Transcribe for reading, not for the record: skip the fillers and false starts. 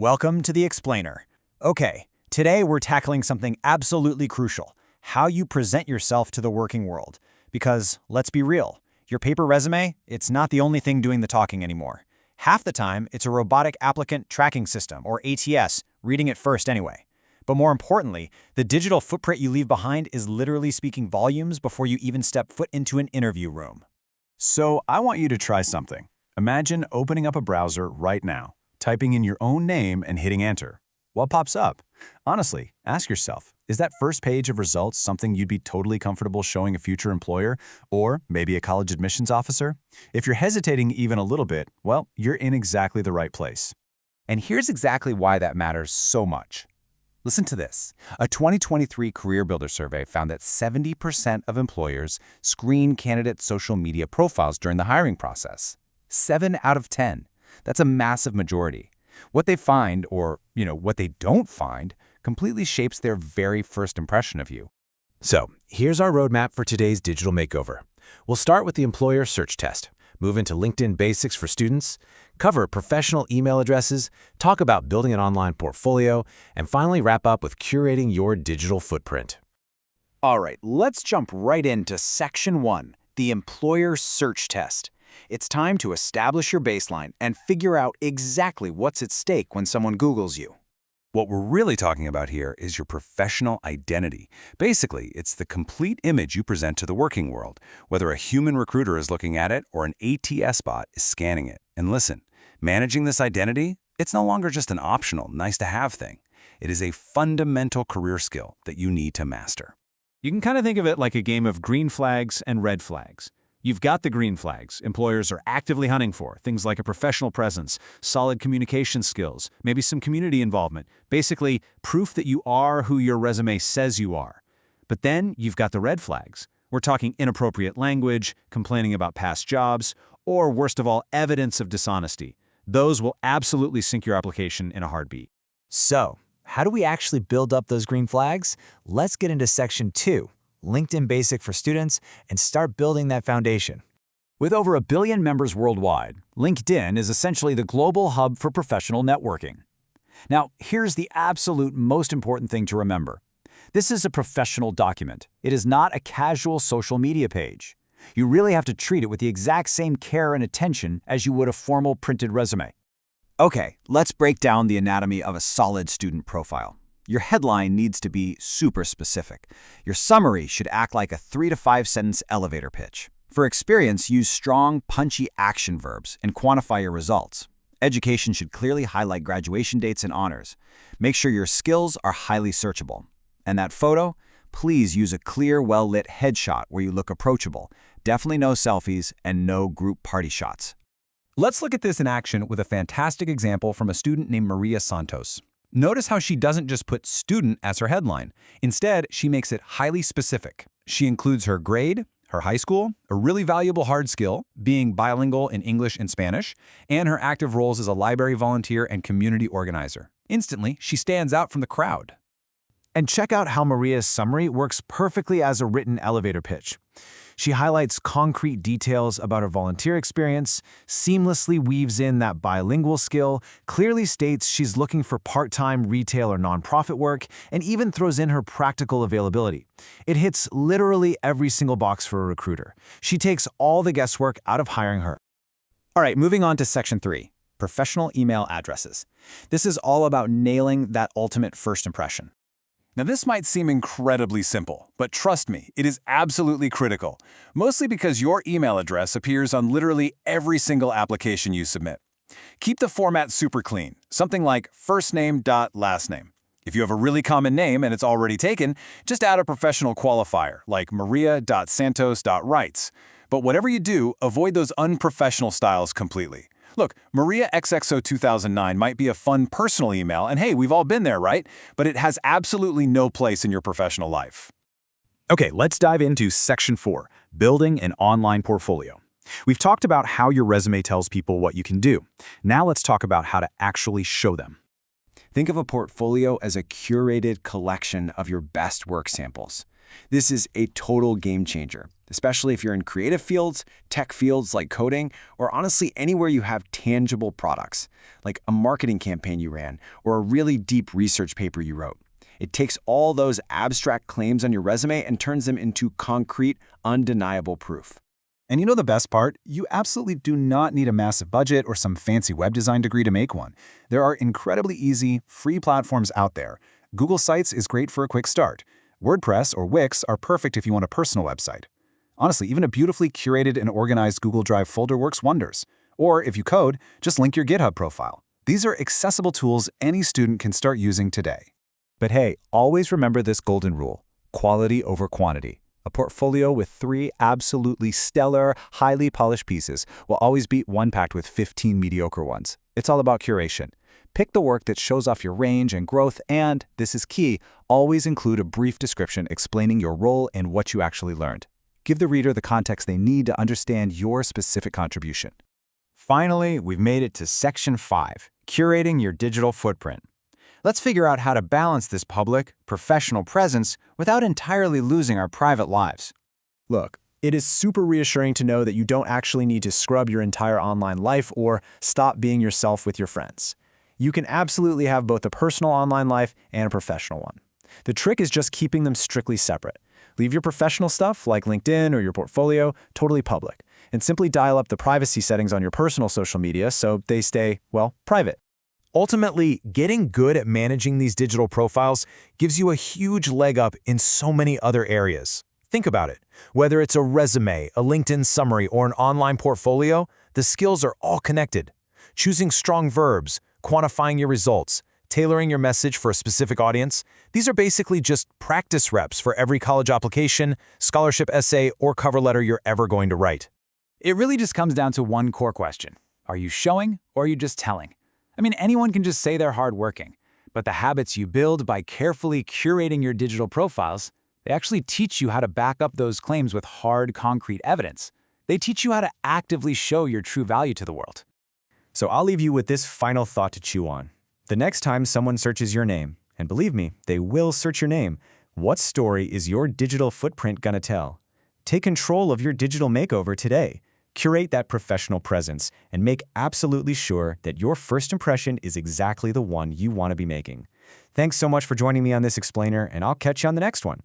Welcome to The Explainer. Okay, today we're tackling something absolutely crucial: how you present yourself to the working world. Because, let's be real, your paper resume, it's not the only thing doing the talking anymore. Half the time, it's a robotic applicant tracking system, or ATS, reading it first anyway. But more importantly, the digital footprint you leave behind is literally speaking volumes before you even step foot into an interview room. So I want you to try something. Imagine opening up a browser right now, typing in your own name and hitting enter. What pops up? Honestly, ask yourself, is that first page of results something you'd be totally comfortable showing a future employer, or maybe a college admissions officer? If you're hesitating even a little bit, well, you're in exactly the right place. And here's exactly why that matters so much. Listen to this. A 2023 Career Builder survey found that 70% of employers screen candidate social media profiles during the hiring process. 7 out of 10. That's a massive majority. What they find, or, what they don't find, completely shapes their very first impression of you. So, here's our roadmap for today's digital makeover. We'll start with the employer search test, move into LinkedIn basics for students, cover professional email addresses, talk about building an online portfolio, and finally wrap up with curating your digital footprint. All right, let's jump right into Section 1, the employer search test. It's time to establish your baseline and figure out exactly what's at stake when someone Googles you. What we're really talking about here is your professional identity. Basically, it's the complete image you present to the working world, whether a human recruiter is looking at it or an ATS bot is scanning it. And listen, managing this identity, it's no longer just an optional, nice-to-have thing. It is a fundamental career skill that you need to master. You can kind of think of it like a game of green flags and red flags. You've got the green flags employers are actively hunting for, things like a professional presence, solid communication skills, maybe some community involvement, basically proof that you are who your resume says you are. But then you've got the red flags. We're talking inappropriate language, complaining about past jobs, or worst of all, evidence of dishonesty. Those will absolutely sink your application in a heartbeat. So, how do we actually build up those green flags? Let's get into Section 2. LinkedIn Basic for students, and start building that foundation. With over 1 billion members worldwide, LinkedIn is essentially the global hub for professional networking. Now, here's the absolute most important thing to remember. This is a professional document. It is not a casual social media page. You really have to treat it with the exact same care and attention as you would a formal printed resume. Okay, let's break down the anatomy of a solid student profile. Your headline needs to be super specific. Your summary should act like a 3 to 5 sentence elevator pitch. For experience, use strong, punchy action verbs and quantify your results. Education should clearly highlight graduation dates and honors. Make sure your skills are highly searchable. And that photo? Please use a clear, well-lit headshot where you look approachable. Definitely no selfies and no group party shots. Let's look at this in action with a fantastic example from a student named Maria Santos. Notice how she doesn't just put student as her headline. Instead, she makes it highly specific. She includes her grade, her high school, a really valuable hard skill, being bilingual in English and Spanish, and her active roles as a library volunteer and community organizer. Instantly, she stands out from the crowd. And check out how Maria's summary works perfectly as a written elevator pitch. She highlights concrete details about her volunteer experience, seamlessly weaves in that bilingual skill, clearly states she's looking for part-time retail or nonprofit work, and even throws in her practical availability. It hits literally every single box for a recruiter. She takes all the guesswork out of hiring her. All right, moving on to Section 3, professional email addresses. This is all about nailing that ultimate first impression. Now, this might seem incredibly simple, but trust me, it is absolutely critical, mostly because your email address appears on literally every single application you submit. Keep the format super clean, something like firstname.lastname. If you have a really common name and it's already taken, just add a professional qualifier, like maria.santos.writes. But whatever you do, avoid those unprofessional styles completely. Look, Maria XXO 2009 might be a fun personal email, and hey, we've all been there, right? But it has absolutely no place in your professional life. Okay, let's dive into Section 4, building an online portfolio. We've talked about how your resume tells people what you can do. Now let's talk about how to actually show them. Think of a portfolio as a curated collection of your best work samples. This is a total game changer, especially if you're in creative fields, tech fields like coding, or honestly anywhere you have tangible products, like a marketing campaign you ran or a really deep research paper you wrote. It takes all those abstract claims on your resume and turns them into concrete, undeniable proof. And you know the best part? You absolutely do not need a massive budget or some fancy web design degree to make one. There are incredibly easy, free platforms out there. Google Sites is great for a quick start. WordPress or Wix are perfect if you want a personal website. Honestly, even a beautifully curated and organized Google Drive folder works wonders. Or if you code, just link your GitHub profile. These are accessible tools any student can start using today. But hey, always remember this golden rule: quality over quantity. A portfolio with 3 absolutely stellar, highly polished pieces will always beat one packed with 15 mediocre ones. It's all about curation. Pick the work that shows off your range and growth, and, this is key, always include a brief description explaining your role and what you actually learned. Give the reader the context they need to understand your specific contribution. Finally, we've made it to Section 5, curating your digital footprint. Let's figure out how to balance this public, professional presence without entirely losing our private lives. Look, it is super reassuring to know that you don't actually need to scrub your entire online life or stop being yourself with your friends. You can absolutely have both a personal online life and a professional one. The trick is just keeping them strictly separate. Leave your professional stuff, like LinkedIn or your portfolio, totally public, and simply dial up the privacy settings on your personal social media so they stay, well, private. Ultimately, getting good at managing these digital profiles gives you a huge leg up in so many other areas. Think about it. Whether it's a resume, a LinkedIn summary, or an online portfolio, the skills are all connected. Choosing strong verbs, quantifying your results, tailoring your message for a specific audience, these are basically just practice reps for every college application, scholarship essay, or cover letter you're ever going to write. It really just comes down to one core question. Are you showing, or are you just telling? I mean, anyone can just say they're hardworking, but the habits you build by carefully curating your digital profiles, they actually teach you how to back up those claims with hard, concrete evidence. They teach you how to actively show your true value to the world. So I'll leave you with this final thought to chew on. The next time someone searches your name, and believe me, they will search your name, what story is your digital footprint gonna tell? Take control of your digital makeover today. Curate that professional presence and make absolutely sure that your first impression is exactly the one you want to be making. Thanks so much for joining me on this explainer, and I'll catch you on the next one.